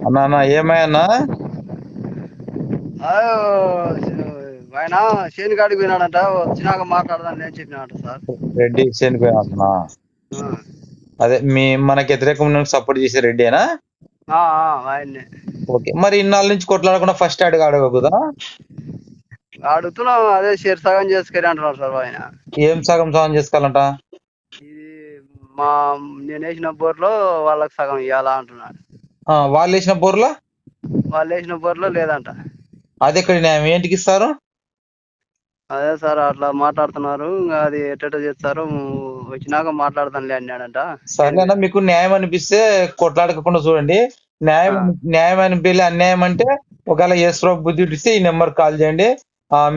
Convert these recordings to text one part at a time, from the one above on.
అన్నా ఏమయ్యన్నా? ఆ, ఆయన శని కాడికి పోయినాడంట, వచ్చినాక మాట్లాడదాం నేను చెప్పినాట సార్. రెడ్డి చనిపోయినా? ఆ, అదే మనకి వ్యతిరేకం సపోర్ట్ చేసే రెడ్డేనా? ఆయన్నే ఓకే. మరి ఇన్నాళ్ళ నుంచి కొట్లాడకుండా ఫస్ట్ అడగకూడదా? అడుగుతున్నాం. అదే షేర్ సగం చేసుకొని అంటున్నారు సార్ ఆయన. ఏం సగం సగం చేసుకోవాలంట? ఇది మా నేను వేసిన బోర్లో వాళ్ళకి సగం ఇవ్వాలా అంటున్నాడు. వాళ్ళు వేసిన బోర్లా వాళ్ళు వేసిన బోర్లో లేదంట. అది ఎక్కడ న్యాయం? ఏంటికి ఇస్తారు? అదే సార్ అట్లా మాట్లాడుతున్నారు. ఇంకా అది ఎట్ట చేస్తారు, వచ్చినాక మాట్లాడదాంలే అన్నాడంట. సర్లేనా, మీకు న్యాయం అనిపిస్తే కొట్లాడకుండా చూడండి. న్యాయం న్యాయం అనిపించలే, అన్యాయం అంటే ఒకవేళ యేసురావు బుద్ధి ఇస్తే ఈ నెంబర్ కాల్ చేయండి.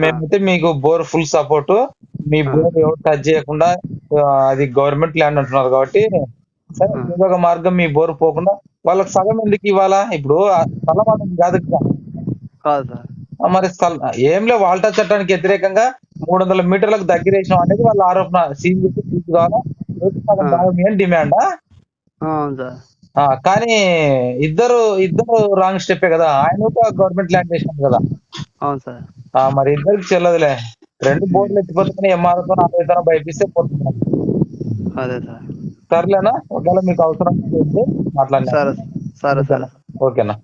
మేమైతే మీకు బోర్ ఫుల్ సపోర్ట్. మీ బోర్ ఎవరు టచ్ చేయకుండా, అది గవర్నమెంట్ ల్యాండ్ అంటున్నారు కాబట్టి సరే, ఏదో ఒక మార్గం మీ బోర్ పోకుండా వాళ్ళకి సగం ఎందుకు ఇవ్వాలా? ఇప్పుడు స్థలం అనేది కాదు కదా. కాదు సార్. మరి ఏం లే, వాల్టా చట్టానికి వ్యతిరేకంగా 300 మీటర్లకు దగ్గర వేసినాం అనేది వాళ్ళ ఆరోపణ. సీన్ చెప్పి తీసు కావాలా, సగం భాగం అని డిమాండా? అవును సార్. కానీ ఇద్దరు ఇద్దరు రాంగ్ స్టెప్పే కదా. ఆయన కూడా గవర్నమెంట్ ల్యాండ్ చేసినాడు కదా. అవును సార్. మరి ఇద్దరికి చెల్లదులే. 2 బోర్డులు ఎత్తిపోతున్నాయి. ఎంఆర్ఓ అతను భయపిస్తే పోతున్నాం. అదే సార్. సర్లేనా, ఒకవేళ మీకు అవసరం చేయండి, మాట్లాడినా. సరే సరే సరే. ఓకేనా?